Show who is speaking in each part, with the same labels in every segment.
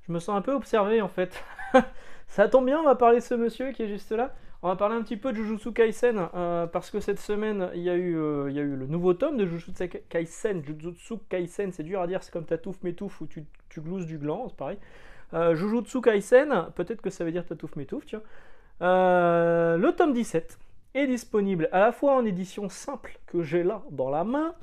Speaker 1: Je me sens un peu observé en fait. Ça tombe bien, on va parler de ce monsieur qui est juste là. On va parler un petit peu de Jujutsu Kaisen parce que cette semaine il y a eu le nouveau tome de Jujutsu Kaisen. Jujutsu Kaisen, c'est dur à dire, c'est comme Tatouf Métouf où tu glousses du gland, c'est pareil. Jujutsu Kaisen, peut-être que ça veut dire Tatouf Métouf, tiens. Le tome 17 est disponible à la fois en édition simple que j'ai là dans la main.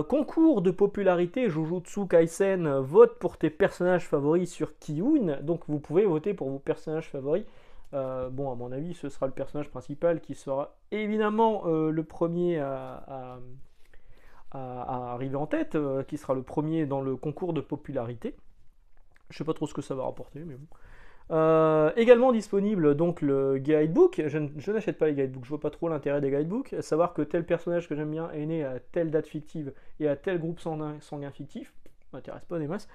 Speaker 1: Concours de popularité Jujutsu Kaisen, vote pour tes personnages favoris sur Kiun. Donc vous pouvez voter pour vos personnages favoris. Bon, à mon avis, ce sera le personnage principal qui sera évidemment le premier à arriver en tête, qui sera le premier dans le concours de popularité. Je sais pas trop ce que ça va rapporter, mais bon. Également disponible donc le guidebook. Je n'achète pas les guidebooks, je vois pas trop l'intérêt des guidebooks. À savoir que tel personnage que j'aime bien est né à telle date fictive et à tel groupe sanguin fictif, m'intéresse pas des masses.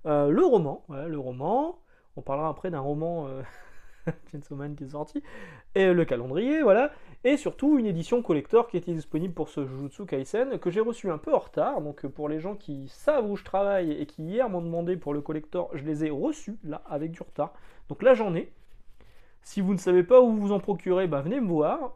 Speaker 1: Le roman, ouais, le roman. On parlera après d'un roman Chainsaw Man qui est sorti. Et le calendrier, voilà. Et surtout une édition collector qui était disponible pour ce Jujutsu Kaisen que j'ai reçu un peu en retard. Donc pour les gens qui savent où je travaille et qui hier m'ont demandé pour le collector, je les ai reçus là avec du retard. Donc là j'en ai. Si vous ne savez pas où vous en procurer, bah venez me voir.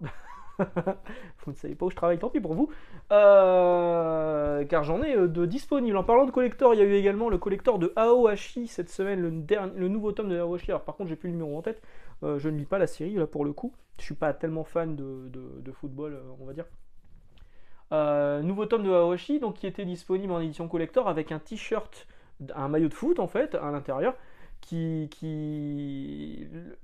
Speaker 1: Vous ne savez pas où je travaille, tant pis pour vous. Car j'en ai de disponibles. En parlant de collector, il y a eu également le collector de Aohashi cette semaine, le nouveau tome de Aohashi. Alors par contre, j'ai plus le numéro en tête. Je ne lis pas la série là pour le coup. Je suis pas tellement fan de football, on va dire. Nouveau tome de Aohashi, donc qui était disponible en édition collector avec un t-shirt, un maillot de foot en fait à l'intérieur.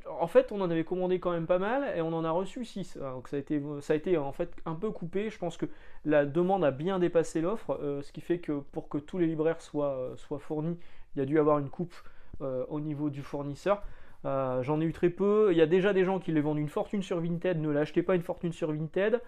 Speaker 1: En fait, on en avait commandé quand même pas mal et on en a reçu 6. Donc ça a été en fait un peu coupé. Je pense que la demande a bien dépassé l'offre, ce qui fait que pour que tous les libraires soient fournis, il y a dû avoir une coupe au niveau du fournisseur. J'en ai eu très peu. Il y a déjà des gens qui les vendent une fortune sur Vinted. Ne l'achetez pas une fortune sur Vinted.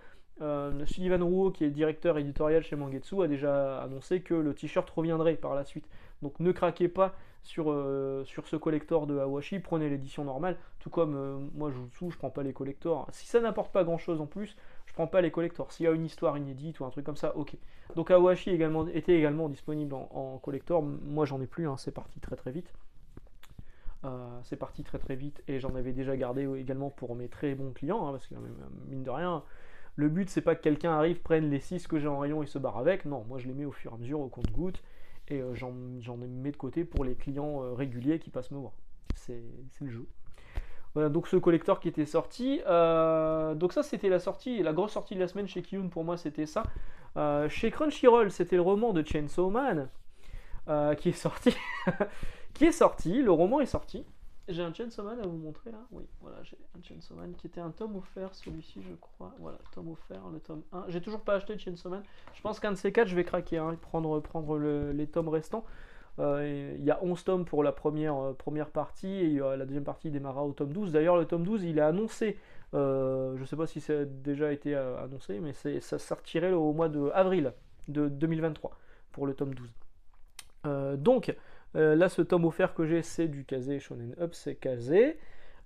Speaker 1: Sullivan Rouault, qui est directeur éditorial chez Mangetsu, a déjà annoncé que le t-shirt reviendrait par la suite. Donc ne craquez pas sur ce collector de Awashi, prenez l'édition normale. Tout comme moi, je prends pas les collectors. Si ça n'apporte pas grand chose en plus, je prends pas les collectors. S'il y a une histoire inédite ou un truc comme ça, ok. Donc Awashi était également disponible en collector. Moi, j'en ai plus, hein, c'est parti très très vite. C'est parti très très vite et j'en avais déjà gardé également pour mes très bons clients, hein, parce que mine de rien, le but c'est pas que quelqu'un arrive, prenne les 6 que j'ai en rayon et se barre avec. Non, moi je les mets au fur et à mesure au compte-gouttes et j'en mets de côté pour les clients réguliers qui passent me voir. C'est le jeu. Voilà, donc ce collector qui était sorti. Donc ça c'était la grosse sortie de la semaine chez Kiyun pour moi c'était ça. Chez Crunchyroll c'était le roman de Chainsaw Man qui est sorti. Qui est sorti, le roman est sorti. J'ai un Chainsaw Man à vous montrer là. Oui, voilà, j'ai un Chainsaw Man qui était un tome offert, celui-ci je crois. Voilà, tome offert, le tome 1. J'ai toujours pas acheté de Chainsaw Man. Je pense qu'un de ces 4 je vais craquer, hein, prendre les tomes restants. Il y a 11 tomes pour la première partie et la deuxième partie démarrera au tome 12. D'ailleurs, le tome 12 il est annoncé. Je sais pas si ça a déjà été annoncé, mais ça sortirait au mois de avril de 2023 pour le tome 12. Donc, là, ce tome offert que j'ai, c'est du Kazé Shonen Up, c'est Kazé.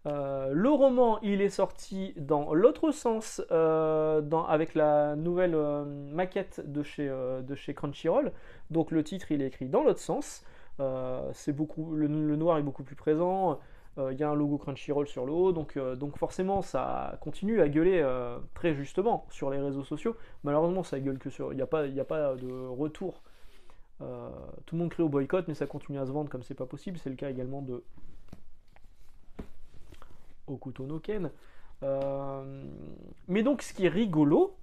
Speaker 1: Le roman, il est sorti dans l'autre sens, avec la nouvelle maquette de chez Crunchyroll. Donc le titre, il est écrit dans l'autre sens. Le noir est beaucoup plus présent. Il y a un logo Crunchyroll sur le haut. Donc forcément, ça continue à gueuler très justement sur les réseaux sociaux. Malheureusement, ça gueule que sur... Il n'y a pas de retour. Tout le monde crie au boycott, mais ça continue à se vendre comme c'est pas possible. C'est le cas également de Hokuto no Ken. Mais donc, ce qui est rigolo,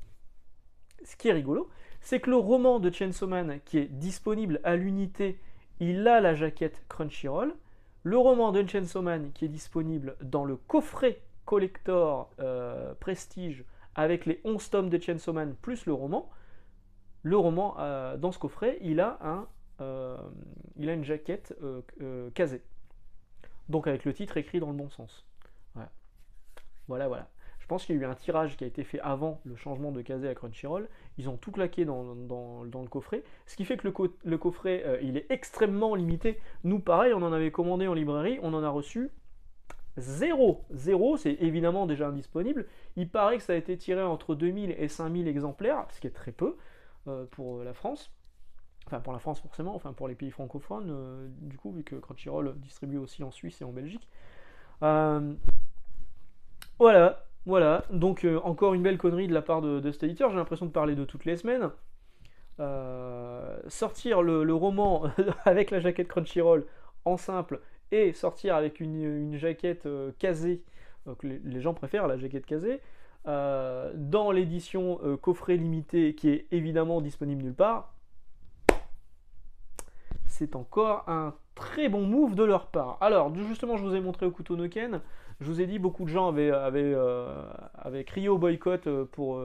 Speaker 1: c'est que le roman de Chainsaw Man, qui est disponible à l'unité, il a la jaquette Crunchyroll. Le roman de Chainsaw Man, qui est disponible dans le coffret collector Prestige, avec les 11 tomes de Chainsaw Man plus le roman, dans ce coffret, il a une jaquette casée. Donc avec le titre écrit dans le bon sens. Voilà. Je pense qu'il y a eu un tirage qui a été fait avant le changement de casé à Crunchyroll. Ils ont tout claqué dans le coffret. Ce qui fait que le coffret, il est extrêmement limité. Nous, pareil, on en avait commandé en librairie. On en a reçu 0. 0, c'est évidemment déjà indisponible. Il paraît que ça a été tiré entre 2000 et 5000 exemplaires, ce qui est très peu pour la France. Enfin, pour la France forcément, enfin pour les pays francophones, du coup, vu que Crunchyroll distribue aussi en Suisse et en Belgique. Euh, voilà, voilà. Donc, encore une belle connerie de la part de cet éditeur. J'ai l'impression de parler de toutes les semaines. Sortir le roman avec la jaquette Crunchyroll en simple et sortir avec une jaquette casée, que les gens préfèrent la jaquette casée, dans l'édition coffret limité qui est évidemment disponible nulle part, c'est encore un très bon move de leur part. Alors, justement, je vous ai montré Hokuto no Ken. Je vous ai dit, beaucoup de gens avaient crié au boycott pour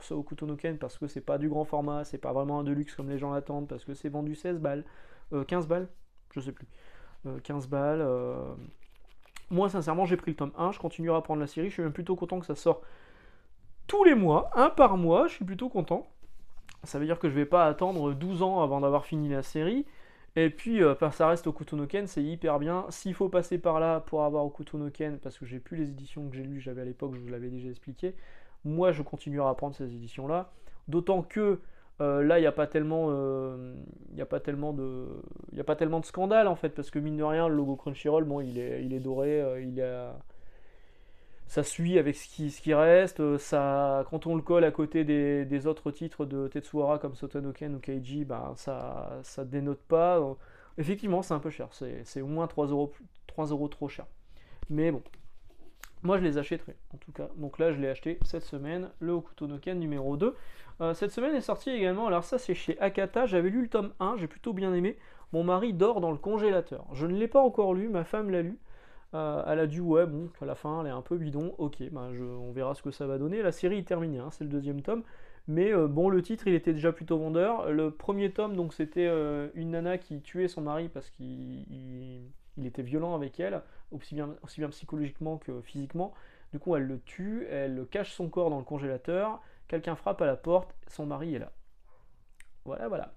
Speaker 1: ce Hokuto no Ken parce que c'est pas du grand format, c'est pas vraiment un deluxe comme les gens l'attendent, parce que c'est vendu 16 balles, 15 balles, je sais plus, 15 balles. Moi, sincèrement, j'ai pris le tome 1, je continuerai à prendre la série, je suis même plutôt content que ça sorte tous les mois, un par mois, je suis plutôt content. Ça veut dire que je vais pas attendre 12 ans avant d'avoir fini la série. Et puis, ça reste Hokuto no Ken, c'est hyper bien. S'il faut passer par là pour avoir Hokuto no Ken, parce que j'ai plus les éditions que j'ai lues, j'avais à l'époque, je vous l'avais déjà expliqué, moi je continuerai à prendre ces éditions-là. D'autant que là, il n'y a pas tellement, il y a pas tellement de, il y a pas tellement de scandale en fait, parce que mine de rien, le logo Crunchyroll, bon, il est doré, ça suit avec ce qui reste. Quand on le colle à côté des autres titres de Tetsuhara comme Sotanoken ou Keiji, ben, ça dénote pas. Effectivement, c'est un peu cher. C'est au moins 3 euros trop cher. Mais bon, moi je les achèterai en tout cas. Donc là, je l'ai acheté cette semaine, le Hokuto no Ken numéro 2. Cette semaine est sorti également, alors ça c'est chez Akata. J'avais lu le tome 1, j'ai plutôt bien aimé. Mon mari dort dans le congélateur. Je ne l'ai pas encore lu, ma femme l'a lu. Elle a dit ouais bon à la fin elle est un peu bidon, ok ben on verra ce que ça va donner. La série est terminée, hein, c'est le deuxième tome, mais bon le titre il était déjà plutôt vendeur. Le premier tome donc c'était une nana qui tuait son mari parce qu'il était violent avec elle, aussi bien psychologiquement que physiquement. Du coup elle le tue, elle cache son corps dans le congélateur, quelqu'un frappe à la porte, son mari est là. Voilà voilà.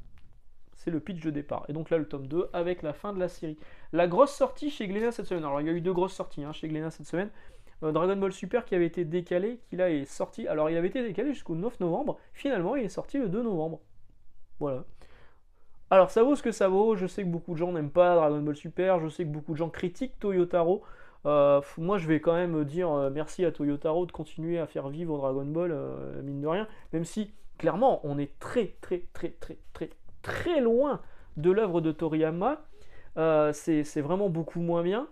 Speaker 1: C'est le pitch de départ. Et donc là, le tome 2 avec la fin de la série. La grosse sortie chez Glénat cette semaine. Alors, il y a eu deux grosses sorties chez Glénat cette semaine. Dragon Ball Super qui avait été décalé, qui là est sorti. Alors, il avait été décalé jusqu'au 9 novembre. Finalement, il est sorti le 2 novembre. Voilà. Alors, ça vaut ce que ça vaut. Je sais que beaucoup de gens n'aiment pas Dragon Ball Super. Je sais que beaucoup de gens critiquent Toyotaro. Moi, je vais quand même dire merci à Toyotaro de continuer à faire vivre Dragon Ball, mine de rien. Même si, clairement, on est très, très, très, très, très, très loin de l'œuvre de Toriyama. C'est vraiment beaucoup moins bien.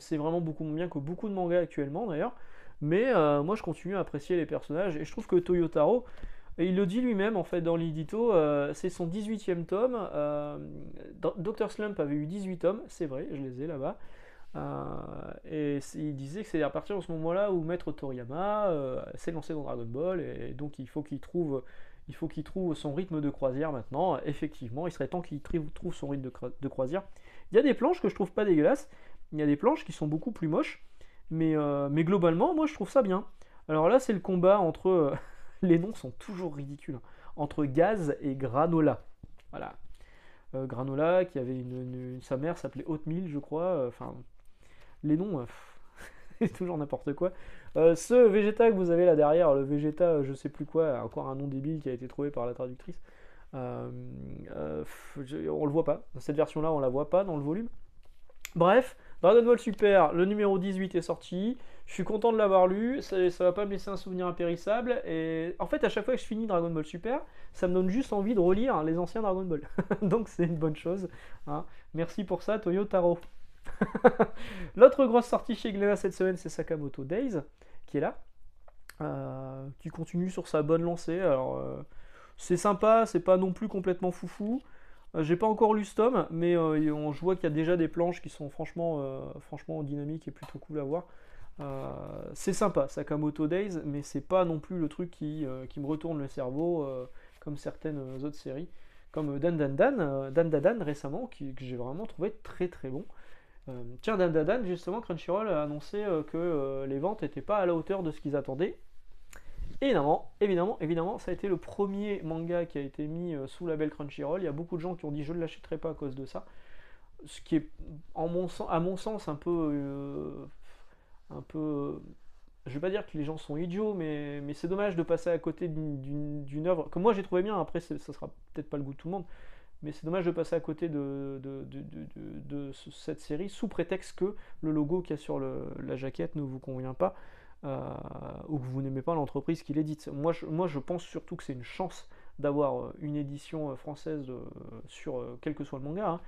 Speaker 1: C'est vraiment beaucoup moins bien que beaucoup de mangas actuellement d'ailleurs. Mais moi je continue à apprécier les personnages et je trouve que Toyotaro, et il le dit lui-même en fait dans l'édito, c'est son 18e tome. Dr Slump avait eu 18 tomes, c'est vrai, je les ai là-bas. Et il disait que c'est à partir de ce moment-là où Maître Toriyama s'est lancé dans Dragon Ball et donc il faut qu'il trouve son rythme de croisière maintenant. Effectivement, il serait temps qu'il trouve son rythme de croisière. Il y a des planches que je trouve pas dégueulasses, il y a des planches qui sont beaucoup plus moches, mais globalement, moi je trouve ça bien. Alors là, c'est le combat entre. Les noms sont toujours ridicules, entre Gaz et Granola. Voilà. Granola, qui avait sa mère s'appelait Oatmeal, je crois. Enfin, les noms. C'est toujours n'importe quoi. Ce Vegeta que vous avez là derrière, le Vegeta, je sais plus quoi, encore un nom débile qui a été trouvé par la traductrice. On le voit pas. Dans cette version-là, on la voit pas dans le volume. Bref, Dragon Ball Super, le numéro 18 est sorti. Je suis content de l'avoir lu. Ça va pas me laisser un souvenir impérissable. Et en fait, à chaque fois que je finis Dragon Ball Super, ça me donne juste envie de relire les anciens Dragon Ball. Donc c'est une bonne chose. Merci pour ça, Toyotaro. L'autre grosse sortie chez Glénat cette semaine, c'est Sakamoto Days, qui est là, qui continue sur sa bonne lancée. Alors, c'est sympa, c'est pas non plus complètement foufou. J'ai pas encore lu ce tome, mais je vois qu'il y a déjà des planches qui sont franchement dynamiques et plutôt cool à voir. C'est sympa, Sakamoto Days, mais c'est pas non plus le truc qui me retourne le cerveau comme certaines autres séries, comme Dan Dan Dan récemment, que j'ai vraiment trouvé très très bon. Tiens, Dan Dan Dan, justement, Crunchyroll a annoncé que les ventes n'étaient pas à la hauteur de ce qu'ils attendaient. Évidemment, ça a été le premier manga qui a été mis sous label Crunchyroll. Il y a beaucoup de gens qui ont dit je ne l'achèterai pas à cause de ça. Ce qui est, à mon sens, un peu je vais pas dire que les gens sont idiots, mais c'est dommage de passer à côté d'une œuvre que moi j'ai trouvé bien. Après, ça sera peut-être pas le goût de tout le monde, mais c'est dommage de passer à côté cette série sous prétexte que le logo qu'il y a sur la jaquette ne vous convient pas, ou que vous n'aimez pas l'entreprise qui l'édite. Moi, je pense surtout que c'est une chance d'avoir une édition française sur quel que soit le manga, hein.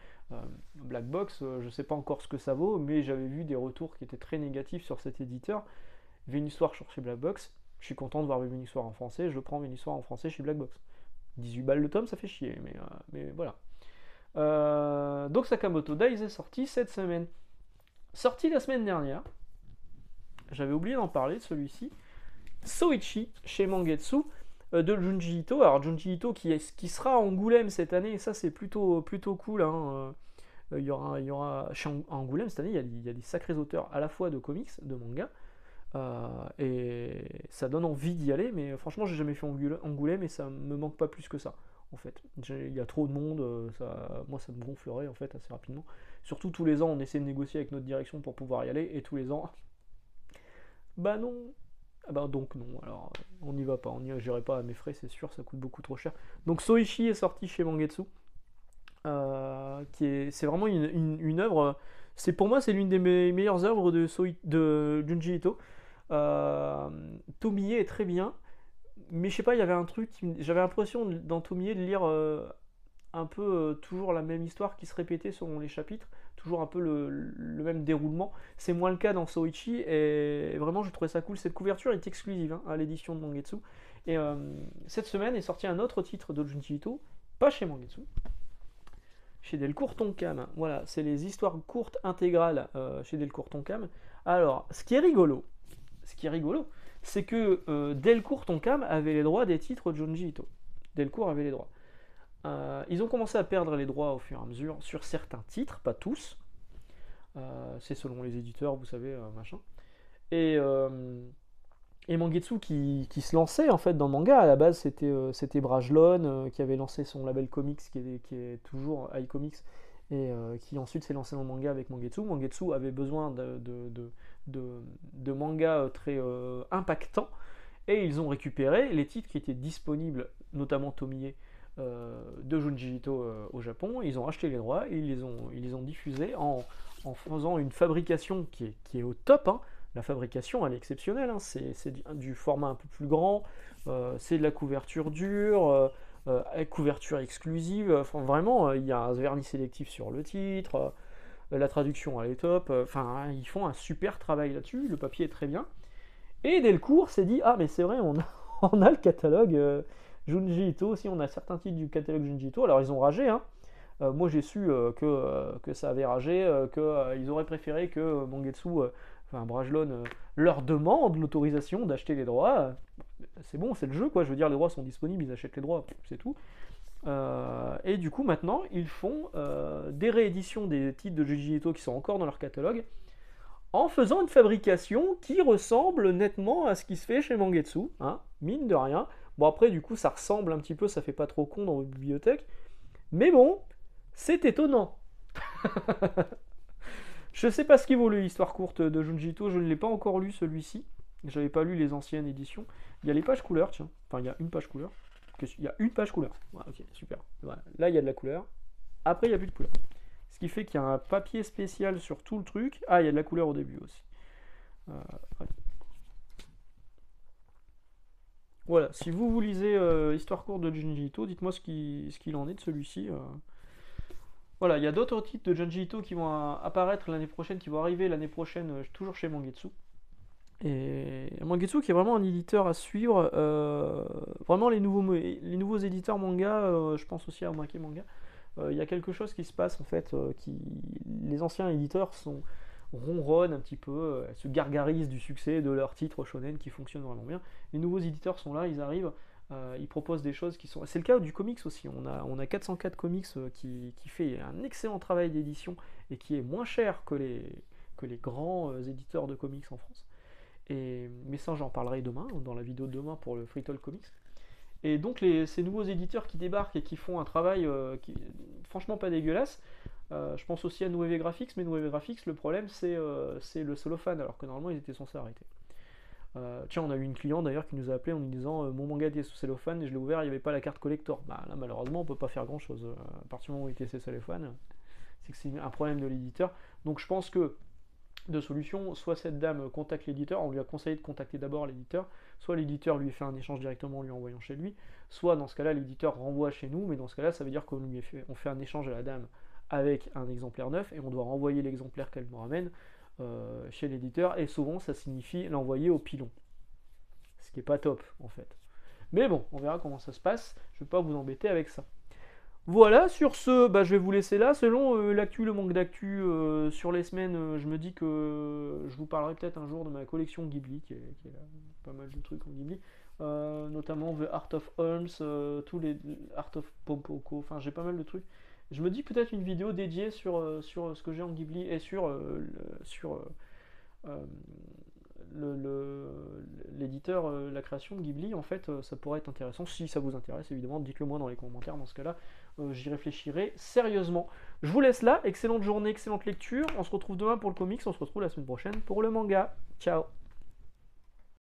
Speaker 1: Black Box, je sais pas encore ce que ça vaut, mais j'avais vu des retours qui étaient très négatifs sur cet éditeur. Vénussoir chez Black Box, je suis content de voir Vénussoir en français, je prends Vénussoir en français chez Black Box. 18 balles le tome, ça fait chier, mais voilà. Donc Sakamoto Days est sorti cette semaine. Sorti la semaine dernière, j'avais oublié d'en parler de celui-ci. Soichi chez Mangetsu de Junji Ito. Alors Junji Ito qui sera à Angoulême cette année, et ça c'est plutôt cool, hein. Il y aura chez Angoulême cette année, il y a des sacrés auteurs à la fois de comics, de manga, et ça donne envie d'y aller, mais franchement j'ai jamais fait Angoulême et ça me manque pas plus que ça. En fait, il y a trop de monde, moi ça me gonflerait en fait assez rapidement. Surtout tous les ans on essaie de négocier avec notre direction pour pouvoir y aller, et tous les ans, bah non, ah bah donc non, alors on n'y va pas, j'irai pas à mes frais, c'est sûr, ça coûte beaucoup trop cher. Donc Soichi est sorti chez Mangetsu, c'est vraiment une œuvre, pour moi c'est l'une des meilleures œuvres de Junji Ito. Tomie est très bien, mais je sais pas, il y avait un truc, j'avais l'impression dans Tomie de lire un peu toujours la même histoire qui se répétait selon les chapitres, toujours un peu le même déroulement. C'est moins le cas dans Soichi, et vraiment je trouvais ça cool. Cette couverture est exclusive, hein, à l'édition de Mangetsu. Et cette semaine est sorti un autre titre de Junji Ito, pas chez Mangetsu, chez Delcourt Tonkam. Voilà, c'est les histoires courtes intégrales chez Delcourt Tonkam. Alors, ce qui est rigolo, c'est que Delcourt Tonkam avait les droits des titres de Junji Ito. Delcourt avait les droits. Ils ont commencé à perdre les droits au fur et à mesure sur certains titres, pas tous. C'est selon les éditeurs, vous savez, machin. Et Mangetsu qui se lançait en fait dans le manga. À la base, c'était Brajlon qui avait lancé son label comics, qui est toujours iComics, et qui ensuite s'est lancé dans le manga avec Mangetsu. Mangetsu avait besoin de mangas très impactants, et ils ont récupéré les titres qui étaient disponibles, notamment Tomie, de Junji Ito au Japon. Ils ont acheté les droits et ils les ont diffusés en faisant une fabrication qui est au top, hein. La fabrication elle est exceptionnelle, hein. C'est du format un peu plus grand, c'est de la couverture dure, couverture exclusive, enfin, vraiment il y a un vernis sélectif sur le titre, la traduction elle est top, enfin ils font un super travail là-dessus, le papier est très bien. Et Delcourt s'est dit, ah mais c'est vrai, on a le catalogue Junji Ito aussi, on a certains titres du catalogue Junji Ito. Alors ils ont ragé, hein. Moi j'ai su que ça avait ragé, qu'ils auraient préféré que Mangetsu, enfin Brajlon, leur demande l'autorisation d'acheter les droits. C'est bon, c'est le jeu quoi, je veux dire, les droits sont disponibles, ils achètent les droits, c'est tout. Et du coup maintenant ils font des rééditions des titres de Junji Ito qui sont encore dans leur catalogue, en faisant une fabrication qui ressemble nettement à ce qui se fait chez Mangetsu, hein, mine de rien. Bon après du coup ça ressemble un petit peu, ça fait pas trop con dans votre bibliothèque, mais bon, c'est étonnant. Je sais pas ce qu'il vaut l'histoire courte de Junji Ito, je ne l'ai pas encore lu celui-ci, j'avais pas lu les anciennes éditions. Il y a les pages couleurs, tiens, enfin il y a une page couleur, il y a une page couleur, ouais, ok super, voilà. Là il y a de la couleur, après il n'y a plus de couleur. Ce qui fait qu'il y a un papier spécial sur tout le truc. Ah, il y a de la couleur au début aussi. Ouais. Voilà, si vous lisez Histoire courte de Junji Ito, dites-moi ce qu'il en est de celui-ci. Voilà, il y a d'autres titres de Junji Ito qui vont apparaître l'année prochaine, qui vont arriver l'année prochaine, toujours chez Mangetsu. Et Mangetsu qui est vraiment un éditeur à suivre. Vraiment les nouveaux éditeurs manga, je pense aussi à Omake Manga. Il y a quelque chose qui se passe en fait, les anciens éditeurs ronronnent un petit peu, se gargarisent du succès de leurs titres shonen qui fonctionnent vraiment bien. Les nouveaux éditeurs sont là, ils arrivent, ils proposent des choses qui sont... C'est le cas du comics aussi, on a 404 Comics qui fait un excellent travail d'édition et qui est moins cher que les grands éditeurs de comics en France. Mais ça j'en parlerai demain, dans la vidéo de demain pour le Free Talk Comics. Et donc ces nouveaux éditeurs qui débarquent et qui font un travail qui franchement pas dégueulasse, je pense aussi à New Wave Graphics, mais New Wave Graphics, le problème c'est le cellophane, alors que normalement ils étaient censés arrêter. Tiens, on a eu une cliente d'ailleurs qui nous a appelé en nous disant mon manga était sous cellophane et je l'ai ouvert, il n'y avait pas la carte collector. Bah là, malheureusement, on peut pas faire grand chose. À partir du moment où il était sous cellophane, c'est que c'est un problème de l'éditeur. Donc je pense que deux solutions, soit cette dame contacte l'éditeur, on lui a conseillé de contacter d'abord l'éditeur, soit l'éditeur lui fait un échange directement en lui envoyant chez lui, soit dans ce cas-là l'éditeur renvoie chez nous, mais dans ce cas-là ça veut dire on fait un échange à la dame avec un exemplaire neuf et on doit renvoyer l'exemplaire qu'elle nous ramène chez l'éditeur, et souvent ça signifie l'envoyer au pilon, ce qui est pas top en fait. Mais bon, on verra comment ça se passe, je ne vais pas vous embêter avec ça. Voilà, sur ce, bah, je vais vous laisser là. Selon l'actu, le manque d'actu sur les semaines, je me dis que je vous parlerai peut-être un jour de ma collection Ghibli, qui est là, pas mal de trucs en Ghibli, notamment The Art of Holmes, tous les Art of Pompoko, enfin j'ai pas mal de trucs. Je me dis peut-être une vidéo dédiée sur ce que j'ai en Ghibli et euh, l'éditeur, la création de Ghibli, en fait, ça pourrait être intéressant. Si ça vous intéresse, évidemment, dites-le moi dans les commentaires. Dans ce cas-là, j'y réfléchirai sérieusement. Je vous laisse là. Excellente journée, excellente lecture. On se retrouve demain pour le comics. On se retrouve la semaine prochaine pour le manga. Ciao!